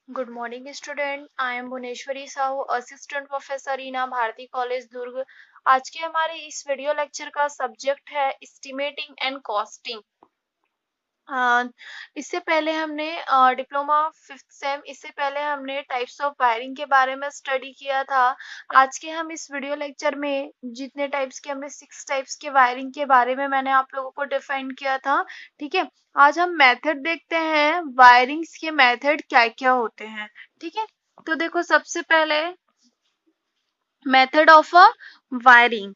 Good morning student. I am Bhuvaneshwari Sahu, assistant professor ईना Bharati college Durg. आज के हमारे इस वीडियो लेक्चर का सब्जेक्ट है एस्टिमेटिंग एंड कॉस्टिंग। इससे पहले हमने डिप्लोमा फिफ्थ सेम, इससे पहले हमने टाइप्स ऑफ वायरिंग के बारे में स्टडी किया था। आज के हम इस वीडियो लेक्चर में जितने टाइप्स के हमने 6 टाइप्स के वायरिंग के बारे में मैंने आप लोगों को डिफाइन किया था। ठीक है, आज हम मेथड देखते हैं, वायरिंग्स के मेथड क्या क्या होते हैं। ठीक है, तो देखो सबसे पहले मेथड ऑफ अ वायरिंग।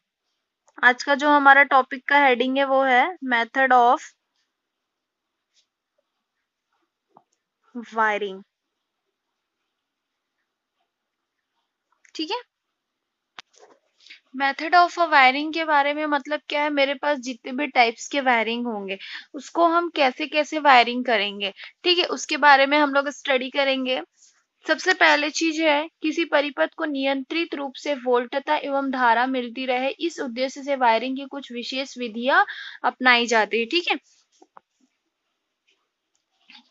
आज का जो हमारा टॉपिक का हेडिंग है वो है मेथड ऑफ वायरिंग। ठीक है, मेथड ऑफ अ वायरिंग के बारे में मतलब क्या है, मेरे पास जितने भी टाइप्स के वायरिंग होंगे उसको हम कैसे कैसे वायरिंग करेंगे। ठीक है, उसके बारे में हम लोग स्टडी करेंगे। सबसे पहले चीज है, किसी परिपथ को नियंत्रित रूप से वोल्टता एवं धारा मिलती रहे, इस उद्देश्य से वायरिंग की कुछ विशेष विधियां अपनाई जाती है। ठीक है,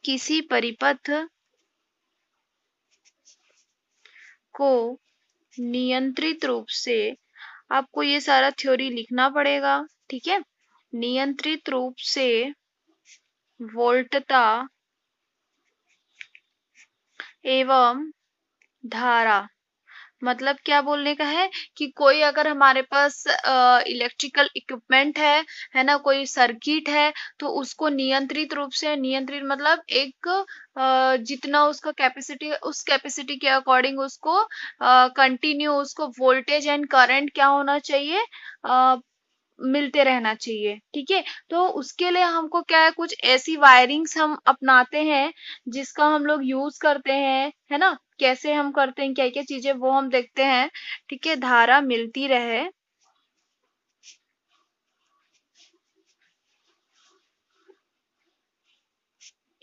किसी परिपथ को नियंत्रित रूप से, आपको ये सारा थ्योरी लिखना पड़ेगा। ठीक है, नियंत्रित रूप से वोल्टता एवं धारा, मतलब क्या बोलने का है कि कोई अगर हमारे पास इलेक्ट्रिकल इक्विपमेंट है ना, कोई सर्किट है, तो उसको नियंत्रित रूप से, नियंत्रित मतलब एक जितना उसका कैपेसिटी है उस कैपेसिटी के अकॉर्डिंग उसको कंटिन्यू उसको वोल्टेज एंड करंट क्या होना चाहिए, मिलते रहना चाहिए। ठीक है, तो उसके लिए हमको क्या है, कुछ ऐसी वायरिंग्स हम अपनाते हैं जिसका हम लोग यूज करते हैं, है ना। कैसे हम करते हैं, क्या क्या चीजें वो हम देखते हैं। ठीक है, धारा मिलती रहे,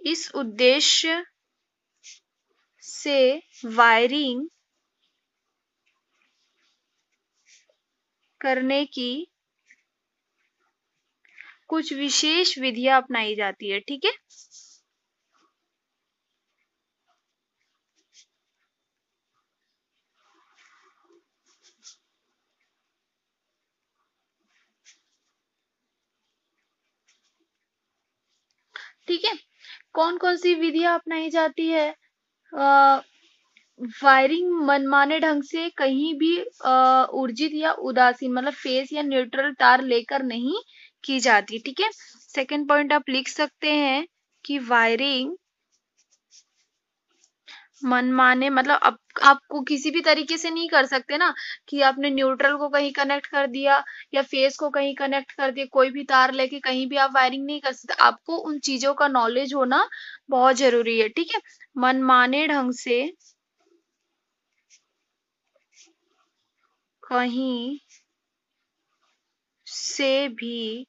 इस उद्देश्य से वायरिंग करने की कुछ विशेष विधियां अपनाई जाती है। ठीक है, ठीक है, कौन कौन सी विधियां अपनाई जाती है। वायरिंग मनमाने ढंग से कहीं भी ऊर्जित या उदासीन मतलब फेस या न्यूट्रल तार लेकर नहीं की जाती। ठीक है, सेकंड पॉइंट आप लिख सकते हैं कि वायरिंग मनमाने मतलब आपको किसी भी तरीके से नहीं कर सकते ना, कि आपने न्यूट्रल को कहीं कनेक्ट कर दिया या फेस को कहीं कनेक्ट कर दिया, कोई भी तार लेके कहीं भी आप वायरिंग नहीं कर सकते। आपको उन चीजों का नॉलेज होना बहुत जरूरी है। ठीक है, मनमाने ढंग से कहीं से भी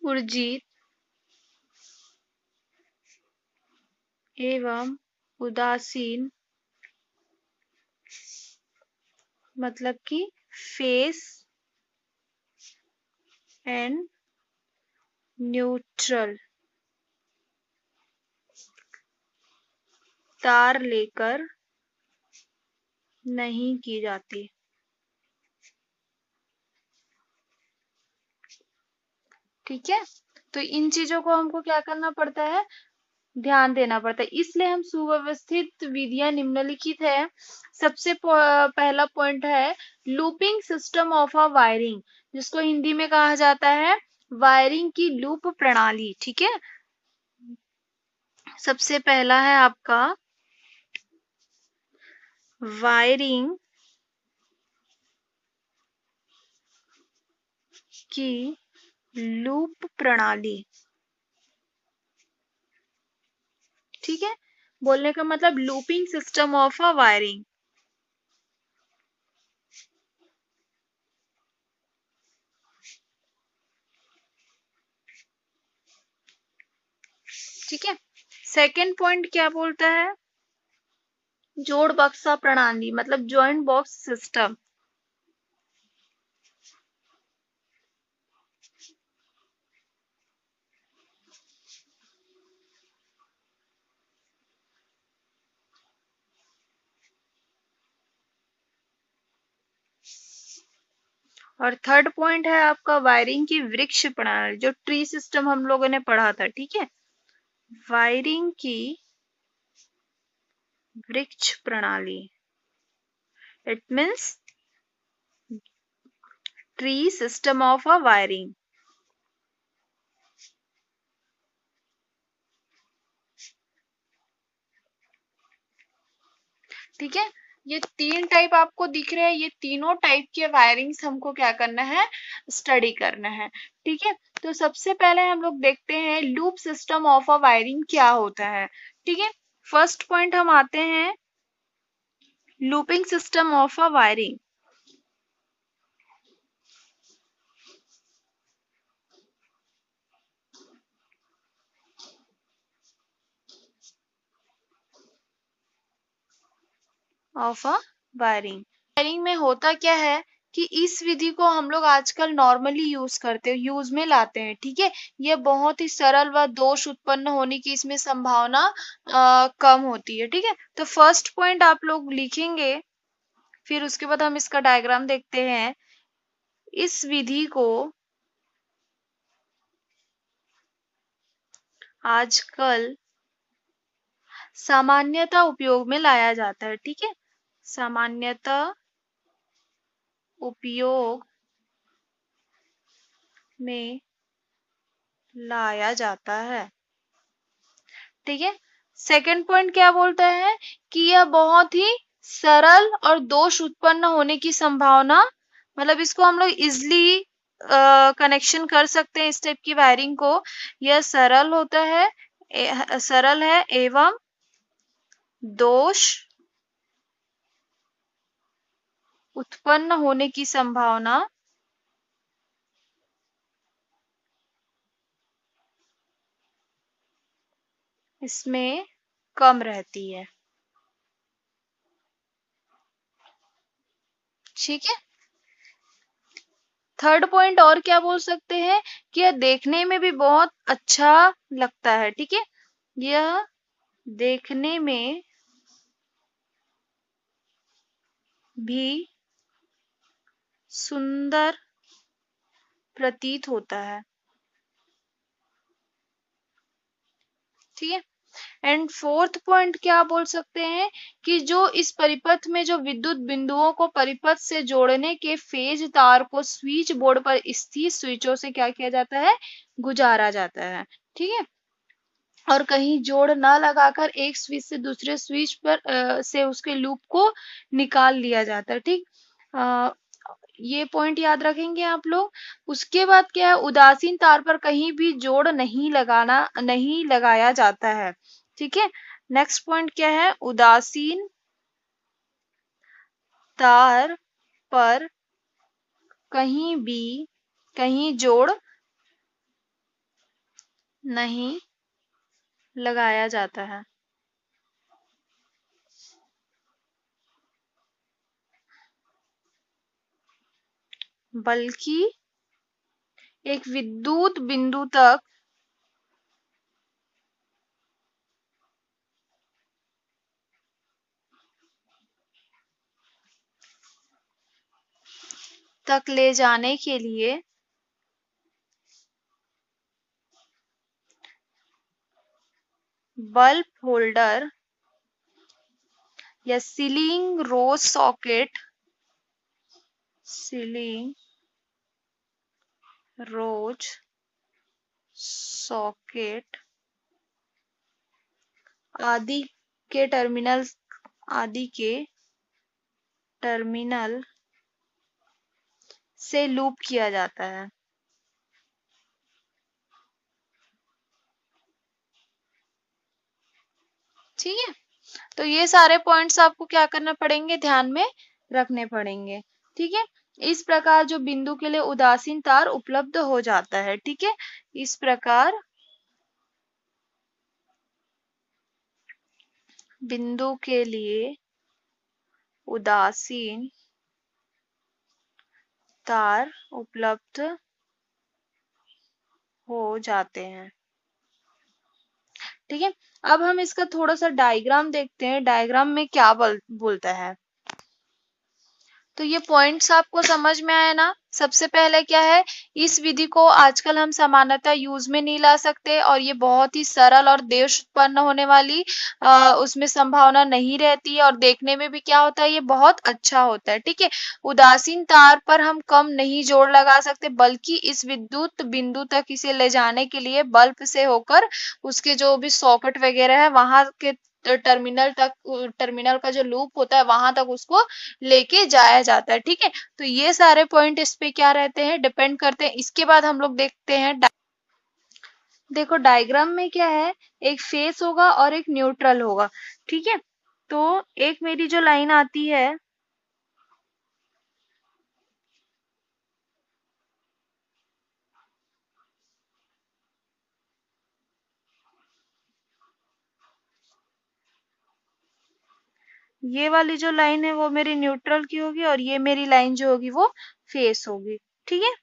ऊर्जित एवं उदासीन मतलब कि फेस एंड न्यूट्रल तार लेकर नहीं की जाती। ठीक है, तो इन चीजों को हमको क्या करना पड़ता है, ध्यान देना पड़ता है। इसलिए हम सुव्यवस्थित विधियां निम्नलिखित है। सबसे पहला पॉइंट है looping system of a wiring, जिसको हिंदी में कहा जाता है वायरिंग की लूप प्रणाली। ठीक है, सबसे पहला है आपका वायरिंग की लूप प्रणाली। ठीक है, बोलने का मतलब looping system of a wiring. ठीक है, सेकंड पॉइंट क्या बोलता है, जोड़ बक्सा प्रणाली मतलब जॉइंट बॉक्स सिस्टम। और थर्ड पॉइंट है आपका वायरिंग की वृक्ष प्रणाली, जो ट्री सिस्टम हम लोगों ने पढ़ा था, ठीक है। वायरिंग की वृक्ष प्रणाली, it means tree system of a wiring. ठीक है, ये तीन टाइप आपको दिख रहे हैं, ये तीनों टाइप के वायरिंग्स हमको क्या करना है, स्टडी करना है। ठीक है, तो सबसे पहले हम लोग देखते हैं loop system of a wiring क्या होता है। ठीक है, फर्स्ट पॉइंट हम आते हैं looping system of a wiring. Of a wiring, wiring में होता क्या है कि इस विधि को हम लोग आजकल नॉर्मली यूज करते हैं, यूज में लाते हैं। ठीक है, ये बहुत ही सरल व दोष उत्पन्न होने की इसमें संभावना कम होती है। ठीक है, तो फर्स्ट पॉइंट आप लोग लिखेंगे, फिर उसके बाद हम इसका डायग्राम देखते हैं। इस विधि को आजकल सामान्यतः उपयोग में लाया जाता है। ठीक है, सामान्यतः उपयोग में लाया जाता है। ठीक है, सेकंड पॉइंट क्या बोलता है कि यह बहुत ही सरल और दोष उत्पन्न होने की संभावना, मतलब इसको हम लोग इजिली कनेक्शन कर सकते हैं इस टाइप की वायरिंग को। यह सरल होता है, सरल है एवं दोष उत्पन्न होने की संभावना इसमें कम रहती है। ठीक है, थर्ड पॉइंट और क्या बोल सकते हैं कि यह देखने में भी बहुत अच्छा लगता है। ठीक है, यह देखने में भी सुंदर प्रतीत होता है। ठीक है, एंड फोर्थ पॉइंट क्या बोल सकते हैं कि जो इस परिपथ में जो विद्युत बिंदुओं को परिपथ से जोड़ने के फेज तार को स्विच बोर्ड पर स्थित स्विचों से क्या किया जाता है, गुजारा जाता है। ठीक है, और कहीं जोड़ ना लगाकर एक स्विच से दूसरे स्विच पर से उसके लूप को निकाल लिया जाता है। ठीक, ये पॉइंट याद रखेंगे आप लोग। उसके बाद क्या है, उदासीन तार पर कहीं भी जोड़ नहीं लगाया जाता है। ठीक है, नेक्स्ट पॉइंट क्या है, उदासीन तार पर कहीं जोड़ नहीं लगाया जाता है, बल्कि एक विद्युत बिंदु तक ले जाने के लिए बल्ब होल्डर या सीलिंग रोज सॉकेट आदि के टर्मिनल से लूप किया जाता है। ठीक है, तो ये सारे पॉइंट्स आपको क्या करना पड़ेंगे, ध्यान में रखने पड़ेंगे। ठीक है, इस प्रकार जो बिंदु के लिए उदासीन तार उपलब्ध हो जाता है। ठीक है, इस प्रकार बिंदु के लिए उदासीन तार उपलब्ध हो जाते हैं। ठीक है, अब हम इसका थोड़ा सा डायग्राम देखते हैं, डायग्राम में क्या बोलता है। तो ये पॉइंट्स आपको समझ में आए ना। सबसे पहले क्या है, इस विधि को आजकल हम सामान्यतः यूज में नहीं ला सकते और ये बहुत ही सरल और देश उत्पन्न होने वाली उसमें संभावना नहीं रहती है, और देखने में भी क्या होता है, ये बहुत अच्छा होता है। ठीक है, उदासीन तार पर हम कम नहीं जोड़ लगा सकते, बल्कि इस विद्युत बिंदु तक इसे ले जाने के लिए बल्ब से होकर उसके जो भी सॉकेट वगैरह है वहां के टर्मिनल तक, टर्मिनल का जो लूप होता है वहां तक उसको लेके जाया जाता है। ठीक है, तो ये सारे पॉइंट इस पे क्या रहते हैं, डिपेंड करते हैं। इसके बाद हम लोग देखते हैं देखो डायग्राम में क्या है, एक फेस होगा और एक न्यूट्रल होगा। ठीक है, तो एक मेरी जो लाइन आती है, ये वाली जो लाइन है वो मेरी न्यूट्रल की होगी, और ये मेरी लाइन जो होगी वो फेस होगी। ठीक है,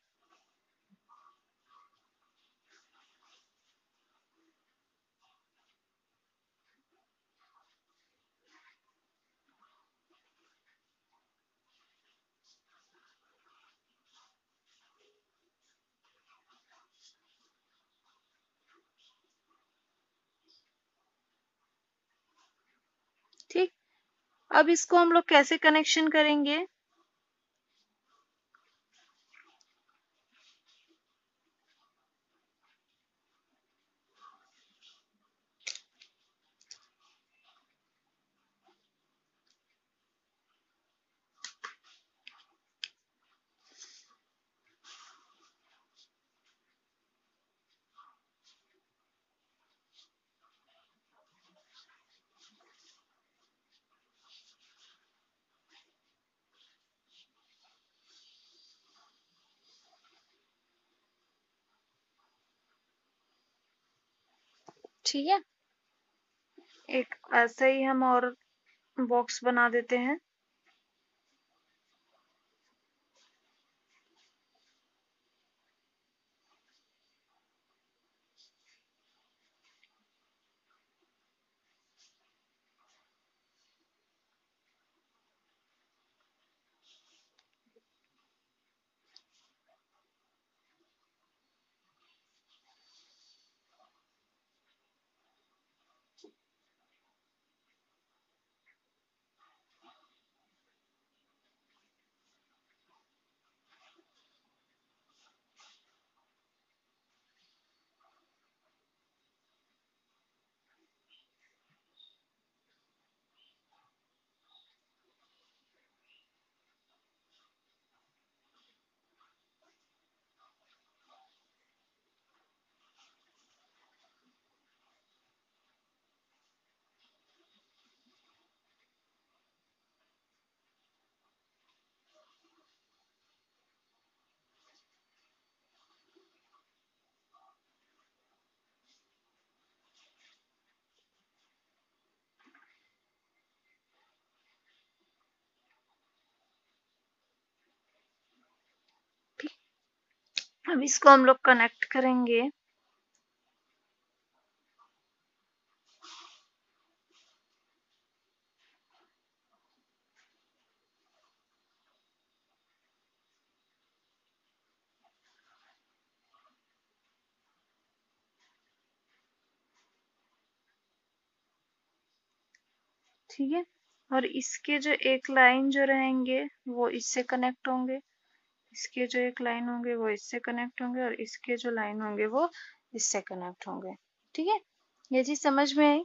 ठीक। अब इसको हम लोग कैसे कनेक्शन करेंगे। ठीक है, एक ऐसे ही हम और बॉक्स बना देते हैं। अब इसको हम लोग कनेक्ट करेंगे। ठीक है, और इसके जो एक लाइन जो रहेंगे वो इससे कनेक्ट होंगे, इसके जो एक लाइन होंगे वो इससे कनेक्ट होंगे, और इसके जो लाइन होंगे वो इससे कनेक्ट होंगे। ठीक है, ये चीज समझ में आई।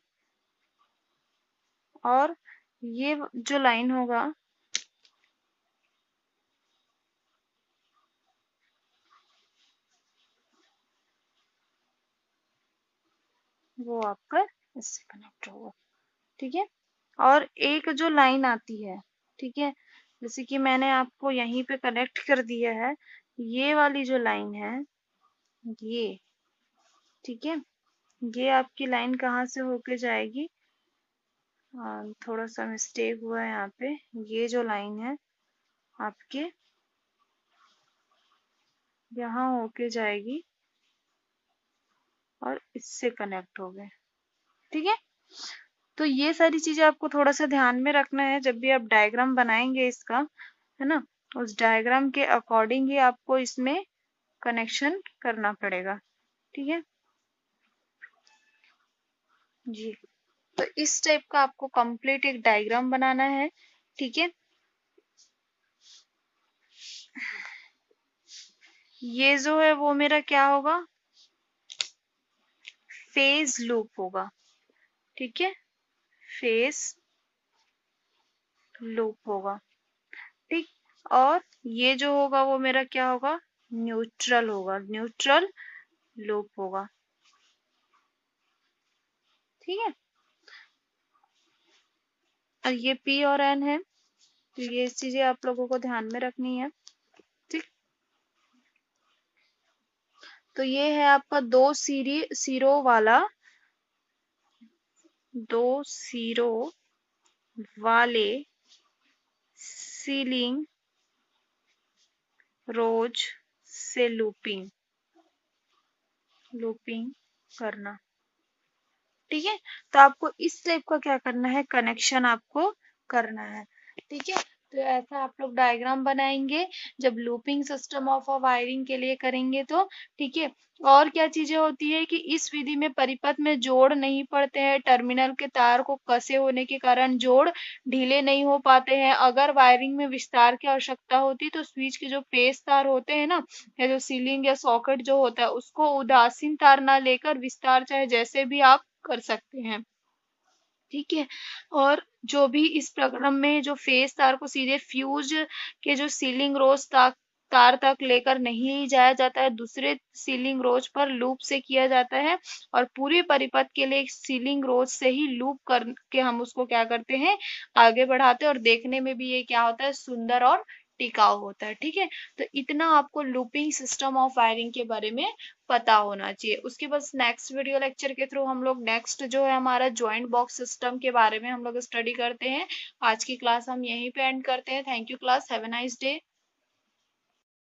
और ये जो लाइन होगा वो आपका इससे कनेक्ट होगा। ठीक है, और एक जो लाइन आती है, ठीक है, जैसे कि मैंने आपको यहीं पे कनेक्ट कर दिया है, ये वाली जो लाइन है ये, ठीक है, ये आपकी लाइन कहाँ से होके जाएगी, थोड़ा सा मिस्टेक हुआ है यहाँ पे, ये जो लाइन है आपके यहाँ होके जाएगी और इससे कनेक्ट हो गए। ठीक है, तो ये सारी चीजें आपको थोड़ा सा ध्यान में रखना है जब भी आप डायग्राम बनाएंगे इसका, है ना। उस डायग्राम के अकॉर्डिंग ही आपको इसमें कनेक्शन करना पड़ेगा। ठीक है जी। तो इस टाइप का आपको कंप्लीट एक डायग्राम बनाना है। ठीक है, ये जो है वो मेरा क्या होगा, फेज लूप होगा। ठीक है, फेज लूप होगा। ठीक, और ये जो होगा वो मेरा क्या होगा, न्यूट्रल होगा, न्यूट्रल लूप होगा। ठीक है, और ये P और N है, तो ये चीजें आप लोगों को ध्यान में रखनी है। ठीक, तो ये है आपका दो सीरो वाले सीलिंग रोज से लूपिंग करना। ठीक है, तो आपको इस टाइप का क्या करना है, कनेक्शन आपको करना है। ठीक है, तो ऐसा आप लोग डायग्राम बनाएंगे जब looping system of a wiring के लिए करेंगे तो। ठीक है, और क्या चीजें होती है कि इस विधि में परिपथ में जोड़ नहीं पड़ते हैं, टर्मिनल के तार को कसे होने के कारण जोड़ ढीले नहीं हो पाते हैं। अगर वायरिंग में विस्तार की आवश्यकता होती तो स्विच के जो पेस तार होते हैं ना, या जो सीलिंग या सॉकेट जो होता है उसको उदासीन तार ना लेकर विस्तार चाहे जैसे भी आप कर सकते हैं। ठीक है, और जो भी इस प्रकरण में जो फेस तार को सीधे फ्यूज के जो सीलिंग रोज तार तक लेकर नहीं जाया जाता है, दूसरे सीलिंग रोज पर लूप से किया जाता है, और पूरे परिपथ के लिए सीलिंग रोज से ही लूप करके हम उसको क्या करते हैं, आगे बढ़ाते हैं, और देखने में भी ये क्या होता है, सुंदर और टिकाऊ होता है। ठीक है, तो इतना आपको लूपिंग सिस्टम ऑफ वायरिंग के बारे में पता होना चाहिए। उसके बाद नेक्स्ट वीडियो लेक्चर के थ्रू हम लोग नेक्स्ट जो है हमारा जॉइंट बॉक्स सिस्टम के बारे में हम लोग स्टडी करते हैं। आज की क्लास हम यहीं पे एंड करते हैं। Thank you class, have a nice day.